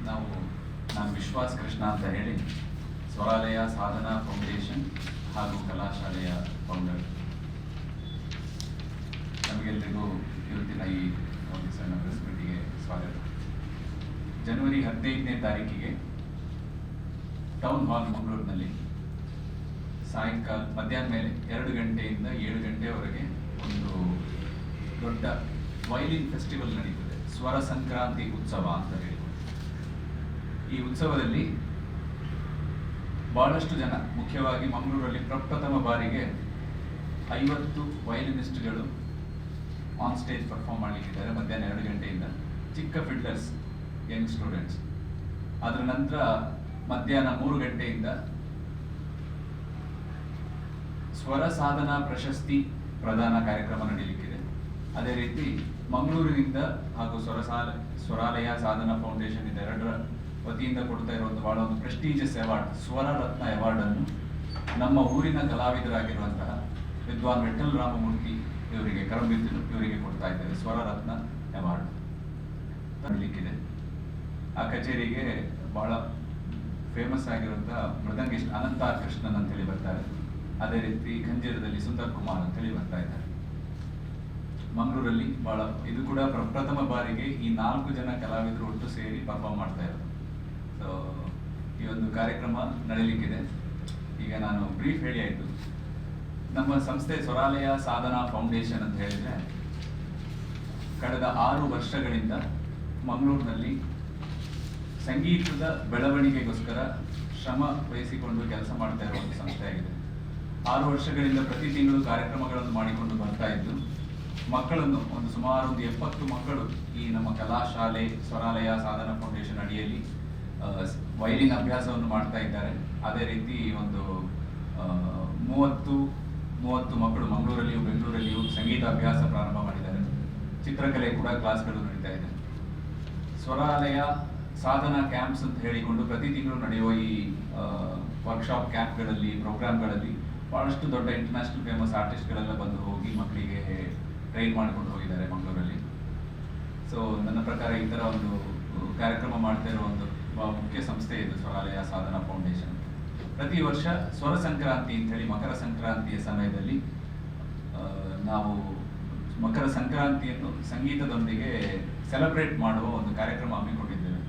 ನಾನು ವಿಶ್ವಾಸ್ ಕೃಷ್ಣ ಅಂತ ಹೇಳಿ ಸ್ವರಾಲಯ ಸಾಧನಾ ಫೌಂಡೇಶನ್ ಹಾಗೂ ಕಲಾಶಾಲೆಯ ಫೌಂಡರ್. ನಮಗೆಲ್ಲರಿಗೂ ಇವತ್ತಿನ ಈ ಒಂದು ಸಣ್ಣ ಪ್ರೆಸ್ ಮೀಟಿಗೆ ಸ್ವಾಗತ. ಜನವರಿ 15ನೇ ತಾರೀಕಿಗೆ ಟೌನ್ ಹಾಲ್ ಮಂಗಳೂರಿನಲ್ಲಿ ಸಾಯಂಕಾಲ ಮಧ್ಯಾಹ್ನ ಮೇಲೆ 2 ಗಂಟೆಯಿಂದ 7 ಗಂಟೆಯವರೆಗೆ ಒಂದು ದೊಡ್ಡ ವೈಲಿನ್ ಫೆಸ್ಟಿವಲ್ ನಡೀತದೆ. ಸ್ವರ ಸಂಕ್ರಾಂತಿ ಉತ್ಸವ ಅಂತ ಹೇಳಿ ಈ ಉತ್ಸವದಲ್ಲಿ ಬಹಳಷ್ಟು ಜನ, ಮುಖ್ಯವಾಗಿ ಮಂಗಳೂರಲ್ಲಿ ಪ್ರಪ್ರಥಮ ಬಾರಿಗೆ 50 ವಯಲಿನಿಸ್ಟ್ಗಳು ಆನ್ ಸ್ಟೇಜ್ ಪರ್ಫಾರ್ಮ್ ಮಾಡಲಿಕ್ಕಿದ್ದಾರೆ ಮಧ್ಯಾಹ್ನ 2 ಗಂಟೆಯಿಂದ. ಚಿಕ್ಕ ಫಿಡ್ಲರ್ಸ್, ಯಂಗ್ ಸ್ಟೂಡೆಂಟ್ಸ್. ಅದರ ನಂತರ ಮಧ್ಯಾಹ್ನ 3 ಗಂಟೆಯಿಂದ ಸ್ವರ ಸಾಧನಾ ಪ್ರಶಸ್ತಿ ಪ್ರದಾನ ಕಾರ್ಯಕ್ರಮ ನಡೆಯಲಿಕ್ಕಿದೆ. ಅದೇ ರೀತಿ ಮಂಗಳೂರಿನಿಂದ ಹಾಗೂ ಸ್ವರಾಲಯ ಸಾಧನಾ ಫೌಂಡೇಶನ್ ಇದೆರಡರ ವತಿಯಿಂದ ಕೊಡ್ತಾ ಇರುವಂಥ ಬಹಳ ಒಂದು ಪ್ರೆಸ್ಟೀಜಿಯಸ್ ಅವಾರ್ಡ್, ಸ್ವರ ರತ್ನ ಅವಾರ್ಡನ್ನು ನಮ್ಮ ಊರಿನ ಕಲಾವಿದರಾಗಿರುವಂತಹ ವಿದ್ವಾನ್ ವಿಠಲ್ ರಾಮಮೂರ್ತಿ ಇವರಿಗೆ, ಕರಂಬಿತ್ತಿಲು ಇವರಿಗೆ ಕೊಡ್ತಾ ಇದ್ದೇವೆ ಸ್ವರ ರತ್ನ ಅವಾರ್ಡ್ ನಡೀಲಿಕ್ಕಿದೆ. ಆ ಕಚೇರಿಗೆ ಬಹಳ ಫೇಮಸ್ ಆಗಿರುವಂತಹ ಮೃದಂಗಿಸ್ಟ್ ಅನಂತ ಕೃಷ್ಣನ್ ಅಂತೇಳಿ ಬರ್ತಾರೆ. ಅದೇ ರೀತಿ ಖಂಜೀರದಲ್ಲಿ ಸುಂದರ್ ಕುಮಾರ್ ಅಂತೇಳಿ ಬರ್ತಾ ಇದ್ದಾರೆ. ಮಂಗಳೂರಲ್ಲಿ ಇದು ಕೂಡ ಪ್ರಪ್ರಥಮ ಬಾರಿಗೆ ಈ 4 ಜನ ಕಲಾವಿದರು ಒಟ್ಟು ಸೇರಿ ಪರ್ಫಾರ್ಮ್ ಮಾಡ್ತಾ ಇರೋದು. ಸೊ ಈ ಒಂದು ಕಾರ್ಯಕ್ರಮ ನಡೀಲಿಕ್ಕಿದೆ. ಈಗ ನಾನು ಬ್ರೀಫ್ ಹೇಳಿ ಆಯಿತು. ನಮ್ಮ ಸಂಸ್ಥೆ ಸ್ವರಾಲಯ ಸಾಧನಾ ಫೌಂಡೇಶನ್ ಅಂತ ಹೇಳಿದ್ರೆ ಕಳೆದ 6 ವರ್ಷಗಳಿಂದ ಮಂಗಳೂರಿನಲ್ಲಿ ಸಂಗೀತದ ಬೆಳವಣಿಗೆಗೋಸ್ಕರ ಶ್ರಮ ವಹಿಸಿಕೊಂಡು ಕೆಲಸ ಮಾಡ್ತಾ ಇರುವ ಒಂದು ಸಂಸ್ಥೆಯಾಗಿದೆ. 6 ವರ್ಷಗಳಿಂದ ಪ್ರತಿ ತಿಂಗಳು ಕಾರ್ಯಕ್ರಮಗಳನ್ನು ಮಾಡಿಕೊಂಡು ಬರ್ತಾ ಇದ್ದು, ಮಕ್ಕಳನ್ನು ಸುಮಾರು 70 ಮಕ್ಕಳು ಈ ನಮ್ಮ ಕಲಾಶಾಲೆ ಸ್ವರಾಲಯ ಸಾಧನಾ ಫೌಂಡೇಶನ್ ಅಡಿಯಲ್ಲಿ ವೈಲಿನ್ ಅಭ್ಯಾಸವನ್ನು ಮಾಡ್ತಾ ಇದ್ದಾರೆ. ಅದೇ ರೀತಿ ಒಂದು 30 ಮಕ್ಕಳು ಮಂಗಳೂರಲ್ಲಿಯೂ ಬೆಂಗಳೂರಲ್ಲಿಯೂ ಸಂಗೀತ ಅಭ್ಯಾಸ ಪ್ರಾರಂಭ ಮಾಡಿದ್ದಾರೆ. ಚಿತ್ರಕಲೆ ಕೂಡ ಕ್ಲಾಸ್ಗಳು ನಡೀತಾ ಇದೆ. ಸ್ವರಾಲಯ ಸಾಧನಾ ಕ್ಯಾಂಪ್ಸ್ ಅಂತ ಹೇಳಿಕೊಂಡು ಪ್ರತಿ ತಿಂಗಳು ನಡೆಯುವ ಈ ವರ್ಕ್ಶಾಪ್ ಕ್ಯಾಂಪ್ಗಳಲ್ಲಿ, ಪ್ರೋಗ್ರಾಮ್ಗಳಲ್ಲಿ ಬಹಳಷ್ಟು ದೊಡ್ಡ ಇಂಟರ್ನ್ಯಾಷನಲ್ ಫೇಮಸ್ ಆರ್ಟಿಸ್ಟ್ಗಳೆಲ್ಲ ಬಂದು ಹೋಗಿ ಮಕ್ಕಳಿಗೆ ಟ್ರೈನ್ ಮಾಡ್ಕೊಂಡು ಹೋಗಿದ್ದಾರೆ ಮಂಗಳೂರಲ್ಲಿ. ಸೊ ನನ್ನ ಪ್ರಕಾರ ಈ ಥರ ಒಂದು ಕಾರ್ಯಕ್ರಮ ಮಾಡ್ತಾ ಇರೋ ಒಂದು ಮುಖ್ಯ ಸಂಸ್ಥೆ ಇದು ಸ್ವರಾಲಯ ಸಾಧನಾ ಫೌಂಡೇಶನ್. ಪ್ರತಿ ವರ್ಷ ಸ್ವರ ಸಂಕ್ರಾಂತಿ ಅಂತ ಹೇಳಿ ಮಕರ ಸಂಕ್ರಾಂತಿಯ ಸಮಯದಲ್ಲಿ ನಾವು ಮಕರ ಸಂಕ್ರಾಂತಿಯನ್ನು ಸಂಗೀತದೊಂದಿಗೆ ಸೆಲೆಬ್ರೇಟ್ ಮಾಡುವ ಒಂದು ಕಾರ್ಯಕ್ರಮ ಹಮ್ಮಿಕೊಂಡಿದ್ದೇವೆ.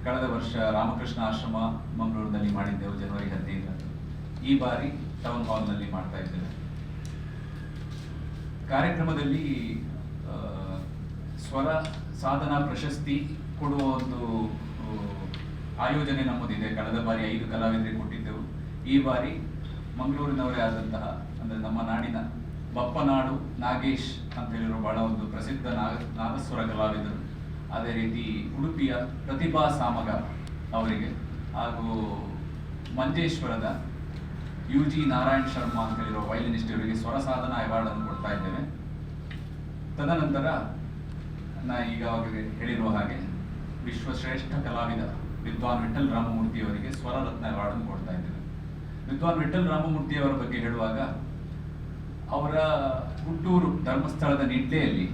ಕಳೆದ ವರ್ಷ ರಾಮಕೃಷ್ಣ ಆಶ್ರಮ ಮಂಗಳೂರಿನಲ್ಲಿ ಮಾಡಿದ್ದೆವು ಜನವರಿ 15ರಂದು. ಈ ಬಾರಿ ಟೌನ್ ಹಾಲ್ನಲ್ಲಿ ಮಾಡ್ತಾ ಇದ್ದೇವೆ. ಕಾರ್ಯಕ್ರಮದಲ್ಲಿ ಸ್ವರ ಸಾಧನಾ ಪ್ರಶಸ್ತಿ ಕೊಡುವ ಒಂದು ಆಯೋಜನೆ ನಮ್ಮದಿದೆ. ಕಳೆದ ಬಾರಿ 5 ಕಲಾವಿದರಿಗೆ ಕೊಟ್ಟಿದ್ದೆವು. ಈ ಬಾರಿ ಮಂಗಳೂರಿನವರೇ ಆದಂತಹ, ಅಂದರೆ ನಮ್ಮ ನಾಡಿನ ಬಪ್ಪನಾಡು ನಾಗೇಶ್ ಅಂತ ಹೇಳಿರೋ ಬಹಳ ಒಂದು ಪ್ರಸಿದ್ಧ ನಾದಸ್ವರ ಕಲಾವಿದರು, ಅದೇ ರೀತಿ ಉಡುಪಿಯ ಪ್ರತಿಭಾ ಸಾಮಗ ಅವರಿಗೆ, ಹಾಗೂ ಮಂಜೇಶ್ವರದ UG ನಾರಾಯಣ್ ಶರ್ಮಾ ಅಂತ ಹೇಳಿರೋ ವೈಲಿನಿಸ್ಟ್ ಇವರಿಗೆ ಸ್ವರ ಸಾಧನಾ ಅವಾರ್ಡ್ ಅನ್ನು ಕೊಡ್ತಾ ಇದ್ದೇವೆ. ತದನಂತರ ಈಗಾಗಲೇ ಹೇಳಿರುವ ಹಾಗೆ ವಿಶ್ವಶ್ರೇಷ್ಠ ಕಲಾವಿದ ವಿದ್ವಾನ್ ವಿಠಲ್ ರಾಮಮೂರ್ತಿ ಅವರಿಗೆ ಸ್ವರ ರತ್ನ ಅವಾರ್ಡ್ ಅನ್ನು ಕೊಡ್ತಾ ಇದ್ದೇವೆ. ವಿದ್ವಾನ್ ವಿಠಲ್ ರಾಮಮೂರ್ತಿ ಅವರ ಬಗ್ಗೆ ಹೇಳುವಾಗ, ಅವರ ಹುಟ್ಟೂರು ಧರ್ಮಸ್ಥಳದ ನಿಡ್ಲೆಯಲ್ಲಿ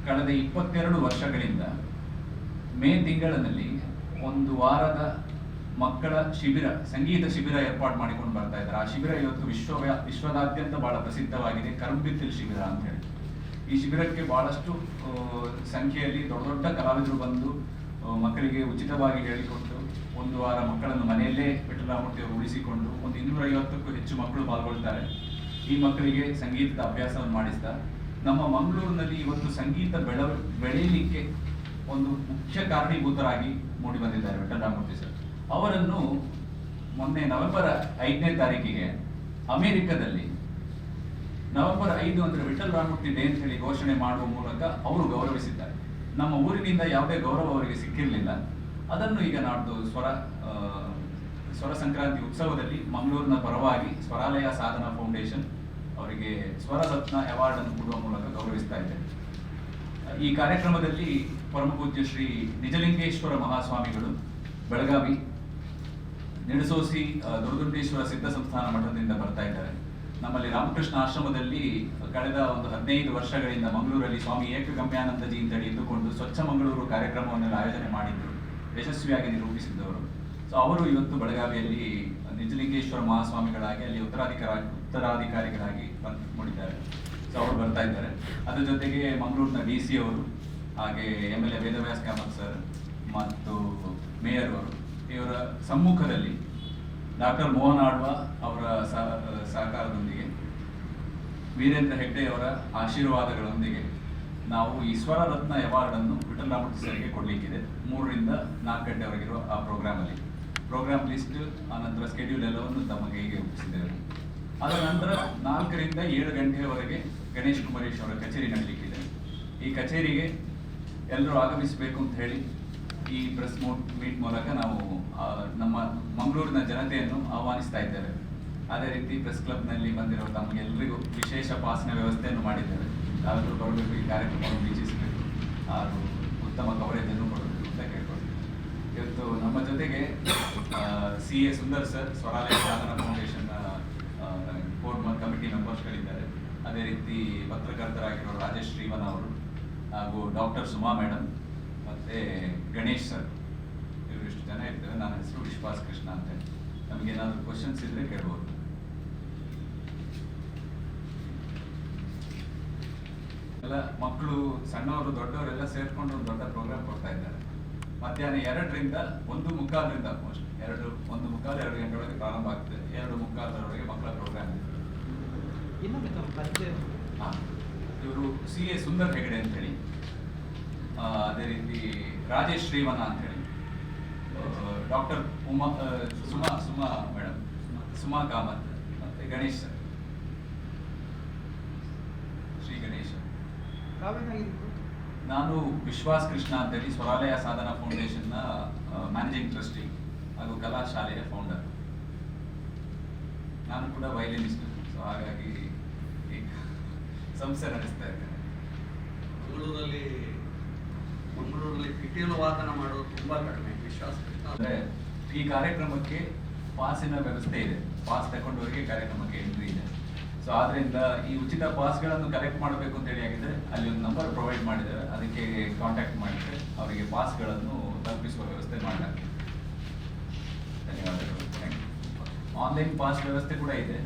ಕಳೆದ 22 ವರ್ಷಗಳಿಂದ ಮೇ ತಿಂಗಳಿನಲ್ಲಿ ಒಂದು ವಾರದ ಮಕ್ಕಳ ಶಿಬಿರ, ಸಂಗೀತ ಶಿಬಿರ ಏರ್ಪಾಡು ಮಾಡಿಕೊಂಡು ಬರ್ತಾ ಇದ್ದಾರೆ. ಆ ಶಿಬಿರ ಇವತ್ತು ವಿಶ್ವದಾದ್ಯಂತ ಬಹಳ ಪ್ರಸಿದ್ಧವಾಗಿದೆ, ಕರಂಬಿತ್ತಿಲ್ ಶಿಬಿರ ಅಂತ ಹೇಳಿ. ಈ ಶಿಬಿರಕ್ಕೆ ಬಹಳಷ್ಟು ಸಂಖ್ಯೆಯಲ್ಲಿ ದೊಡ್ಡ ದೊಡ್ಡ ಕಲಾವಿದರು ಬಂದು ಮಕ್ಕಳಿಗೆ ಉಚಿತವಾಗಿ ಹೇಳಿಕೊಟ್ಟು ಒಂದು ವಾರ ಮಕ್ಕಳನ್ನು ಮನೆಯಲ್ಲೇ ವಿಠಲರಾಮಮೂರ್ತಿ ಅವರು ಉಳಿಸಿಕೊಂಡು ಒಂದು 250ಕ್ಕೂ ಹೆಚ್ಚು ಮಕ್ಕಳು ಪಾಲ್ಗೊಳ್ತಾರೆ. ಈ ಮಕ್ಕಳಿಗೆ ಸಂಗೀತದ ಅಭ್ಯಾಸವನ್ನು ಮಾಡಿಸ್ತಾ ನಮ್ಮ ಮಂಗಳೂರಿನಲ್ಲಿ ಇವತ್ತು ಸಂಗೀತ ಬೆಳೆಯಲಿಕ್ಕೆ ಒಂದು ಮುಖ್ಯ ಕಾರಣೀಭೂತರಾಗಿ ಮೂಡಿ ಬಂದಿದ್ದಾರೆ ವಿಠಲರಾಮಮೂರ್ತಿ ಸರ್. ಅವರನ್ನು ಮೊನ್ನೆ ನವೆಂಬರ್ 5ನೇ ತಾರೀಕಿಗೆ ಅಮೆರಿಕದಲ್ಲಿ ನವೆಂಬರ್ 5 ಅಂದರೆ ವಿಠಲ್ ರಾಮಮೂರ್ತಿ ಡೇ ಅಂತ ಹೇಳಿ ಘೋಷಣೆ ಮಾಡುವ ಮೂಲಕ ಅವರು ಗೌರವಿಸಿದ್ದಾರೆ. ನಮ್ಮ ಊರಿನಿಂದ ಯಾವುದೇ ಗೌರವ ಅವರಿಗೆ ಸಿಕ್ಕಿರಲಿಲ್ಲ. ಅದನ್ನು ಈಗ ನಾಡ್ದು ಸ್ವರ ಸಂಕ್ರಾಂತಿ ಉತ್ಸವದಲ್ಲಿ ಮಂಗಳೂರಿನ ಪರವಾಗಿ ಸ್ವರಾಲಯ ಸಾಧನಾ ಫೌಂಡೇಶನ್ ಅವರಿಗೆ ಸ್ವರ ರತ್ನ ಅವಾರ್ಡ್ ಅನ್ನು ಕೊಡುವ ಮೂಲಕ ಗೌರವಿಸ್ತಾ ಇದೆ. ಈ ಕಾರ್ಯಕ್ರಮದಲ್ಲಿ ಪರಮಪೂಜ್ಯ ಶ್ರೀ ನಿಜಲಿಂಗೇಶ್ವರ ಮಹಾಸ್ವಾಮಿಗಳು ಬೆಳಗಾವಿ ನಿಡಸೋಸಿ ದುರ್ದುಂಡೇಶ್ವರ ಸಿದ್ಧ ಸಂಸ್ಥಾನ ಮಠದಿಂದ ಬರ್ತಾ ಇದ್ದಾರೆ. ನಮ್ಮಲ್ಲಿ ರಾಮಕೃಷ್ಣ ಆಶ್ರಮದಲ್ಲಿ ಕಳೆದ ಒಂದು 15 ವರ್ಷಗಳಿಂದ ಮಂಗಳೂರಲ್ಲಿ ಸ್ವಾಮಿ ಏಕಗಮ್ಯಾನಂದಜಿ ಅಂತೇಳಿ ಇದ್ದುಕೊಂಡು ಸ್ವಚ್ಛ ಮಂಗಳೂರು ಕಾರ್ಯಕ್ರಮವನ್ನೆಲ್ಲ ಆಯೋಜನೆ ಮಾಡಿದ್ರು. ಯಶಸ್ವಿಯಾಗಿ ನಿರೂಪಿಸಿದ್ದವರು. ಸೊ ಅವರು ಇವತ್ತು ಬೆಳಗಾವಿಯಲ್ಲಿ ನಿಜಲಿಂಗೇಶ್ವರ ಮಹಾಸ್ವಾಮಿಗಳಾಗಿ ಅಲ್ಲಿ ಉತ್ತರಾಧಿಕಾರಿಗಳಾಗಿ ಮುಡಿದ್ದಾರೆ. ಸೊ ಅವರು ಬರ್ತಾ ಇದ್ದಾರೆ. ಅದ್ರ ಜೊತೆಗೆ ಮಂಗಳೂರಿನ DC ಅವರು, ಹಾಗೆ MLA ವೇದವ್ಯಾಸ್ ಕಾಮತ್ ಸರ್ ಮತ್ತು ಮೇಯರ್ ಅವರು, ಇವರ ಸಮ್ಮುಖದಲ್ಲಿ ಡಾಕ್ಟರ್ ಮೋಹನ್ ಆಳ್ವ ಅವರ ಸಹಕಾರದೊಂದಿಗೆ, ವೀರೇಂದ್ರ ಹೆಗ್ಡೆ ಅವರ ಆಶೀರ್ವಾದಗಳೊಂದಿಗೆ ನಾವು ಈ ಸ್ವರ ರತ್ನ ಅವಾರ್ಡನ್ನು ವಿಠಲ್ ರಾಮಮೂರ್ತಿ ಸರ್ಗೆ ಕೊಡಲಿಕ್ಕಿದೆ. 3 ರಿಂದ 4 ಗಂಟೆವರೆಗಿರುವ ಆ ಪ್ರೋಗ್ರಾಮಲ್ಲಿ ಪ್ರೋಗ್ರಾಮ್ ಲಿಸ್ಟ್, ಆನಂತರ ಸ್ಕೆಡ್ಯೂಲ್ ಎಲ್ಲವನ್ನು ತಮ್ಮ ಕೈಗೆ ಒಪ್ಪಿಸಿದ್ದೇವೆ. ಅದರ ನಂತರ 4 ರಿಂದ 7 ಗಂಟೆಯವರೆಗೆ ಗಣೇಶ್ ಕುಮಾರೇಶ್ ಅವರ ಕಚೇರಿ ನಡೀಲಿಕ್ಕಿದೆ. ಈ ಕಚೇರಿಗೆ ಎಲ್ಲರೂ ಆಗಮಿಸಬೇಕು ಅಂತ ಹೇಳಿ ಈ ಪ್ರೆಸ್ ಮೀಟ್ ಮೂಲಕ ನಾವು ನಮ್ಮ ಮಂಗಳೂರಿನ ಜನತೆಯನ್ನು ಆಹ್ವಾನಿಸ್ತಾ ಇದ್ದೇವೆ. ಅದೇ ರೀತಿ ಪ್ರೆಸ್ ಕ್ಲಬ್ನಲ್ಲಿ ಬಂದಿರೋ ತಮಗೆಲ್ಲರಿಗೂ ವಿಶೇಷ ಪಾಸ್ನ ವ್ಯವಸ್ಥೆಯನ್ನು ಮಾಡಿದ್ದೇವೆ. ಯಾರಾದರೂ ಬರಬೇಕು, ಈ ಕಾರ್ಯಕ್ರಮವನ್ನು ವೀಕ್ಷಿಸಬೇಕು, ಹಾಗೂ ಉತ್ತಮ ಕವರೇಜನ್ನು ಕೊಡಬೇಕು ಅಂತ ಕೇಳ್ಕೊಳ್ತೀವಿ. ಇವತ್ತು ನಮ್ಮ ಜೊತೆಗೆ CA ಸುಂದರ್ ಸರ್, ಸ್ವರಾಲಯ ಸಾಧನ ಫೌಂಡೇಶನ್ ಕೋರ್ ಕಮಿಟಿ ಮೆಂಬರ್ಸ್ಗಳಿದ್ದಾರೆ. ಅದೇ ರೀತಿ ಪತ್ರಕರ್ತರಾಗಿರೋ ರಾಜೇಶ್ ಶ್ರೀವನ್ ಅವರು, ಹಾಗೂ ಡಾಕ್ಟರ್ ಸುಮಾ ಮೇಡಮ್, ಮತ್ತು ಗಣೇಶ್ ಸರ್, ಇವರು ಇಷ್ಟು ಜನ ಇರ್ತೇವೆ. ನನ್ನ ಹೆಸರು ವಿಶ್ವಾಸ್ ಕೃಷ್ಣ ಅಂತ. ನಮಗೇನಾದರೂ ಕ್ವಶನ್ಸ್ ಇದ್ದರೆ ಕೇಳ್ಬೋದು. ಎಲ್ಲ ಮಕ್ಕಳು, ಸಣ್ಣವರು, ದೊಡ್ಡವರೆಲ್ಲ ಸೇರ್ಕೊಂಡು ಒಂದು ದೊಡ್ಡ ಪ್ರೋಗ್ರಾಮ್ ಕೊಡ್ತಾ ಇದ್ದಾರೆ. ಮಧ್ಯಾಹ್ನ 2 ರಿಂದ 1:15 ಆಲ್ಮೋಸ್ಟ್ 1:15 2 ಗಂಟೆವರೆಗೆ ಪ್ರಾರಂಭ ಆಗ್ತದೆ. 2:15 ಮಕ್ಕಳ ಪ್ರೋಗ್ರಾಮ್ ಇದೆ. ಇವರು CA ಸುಂದರ್ ಹೆಗಡೆ ಅಂತ ಹೇಳಿ, ಅದೇ ರೀತಿ ರಾಜೇಶ್ ಶ್ರೀವನ ಅಂತ ಹೇಳಿ, ಡಾಕ್ಟರ್ ಸುಮಾ ಮೇಡಮ್, ಸುಮಾ ಕಾಮತ್, ಮತ್ತೆ ಗಣೇಶ್ ಸರ್, ಶ್ರೀ ಗಣೇಶ್. ನಾನು ವಿಶ್ವಾಸ್ ಕೃಷ್ಣ ಅಂತೇಳಿ ಸ್ವರಾಲಯ ಸಾಧನ ಫೌಂಡೇಶನ್ನ ಮ್ಯಾನೇಜಿಂಗ್ ಟ್ರಸ್ಟಿ ಹಾಗೂ ಕಲಾ ಶಾಲೆಯ ಫೌಂಡರ್. ನಾನು ಕೂಡ ವೈಲಿನಿಸ್ಟ್. ಸೊ ಹಾಗಾಗಿ ಈ ಸಂಸ್ಥೆ ನಡೆಸ್ತಾ ಇದ್ದೇನೆ. ಮಂಗಳೂರಲ್ಲಿ ಪಿಟೀಲು ವಾದನ ಮಾಡೋದು ತುಂಬಾ ಕಡಿಮೆ. ವಿಶ್ವಾಸ ಅಂದರೆ ಈ ಕಾರ್ಯಕ್ರಮಕ್ಕೆ ಪಾಸಿನ ವ್ಯವಸ್ಥೆ ಇದೆ. ಪಾಸ್ ತಗೊಂಡವರಿಗೆ ಕಾರ್ಯಕ್ರಮಕ್ಕೆ ಎಂಟ್ರಿ ಇದೆ. ಸೊ ಆದ್ರಿಂದ ಈ ಉಚಿತ ಪಾಸ್ಗಳನ್ನು ಕಲೆಕ್ಟ್ ಮಾಡಬೇಕು ಅಂತ ಹೇಳಿ ಆಗಿದ್ರೆ ಅಲ್ಲಿ ಒಂದು ನಂಬರ್ ಪ್ರೊವೈಡ್ ಮಾಡಿದ್ದಾರೆ. ಅದಕ್ಕೆ ಕಾಂಟ್ಯಾಕ್ಟ್ ಮಾಡಿದ್ರೆ ಅವರಿಗೆ ಪಾಸ್ಗಳನ್ನು ತಲುಪಿಸುವ ವ್ಯವಸ್ಥೆ ಮಾಡಲಾಗಿದೆ. ಧನ್ಯವಾದಗಳು. ಆನ್ಲೈನ್ ಪಾಸ್ ವ್ಯವಸ್ಥೆ ಕೂಡ ಇದೆ.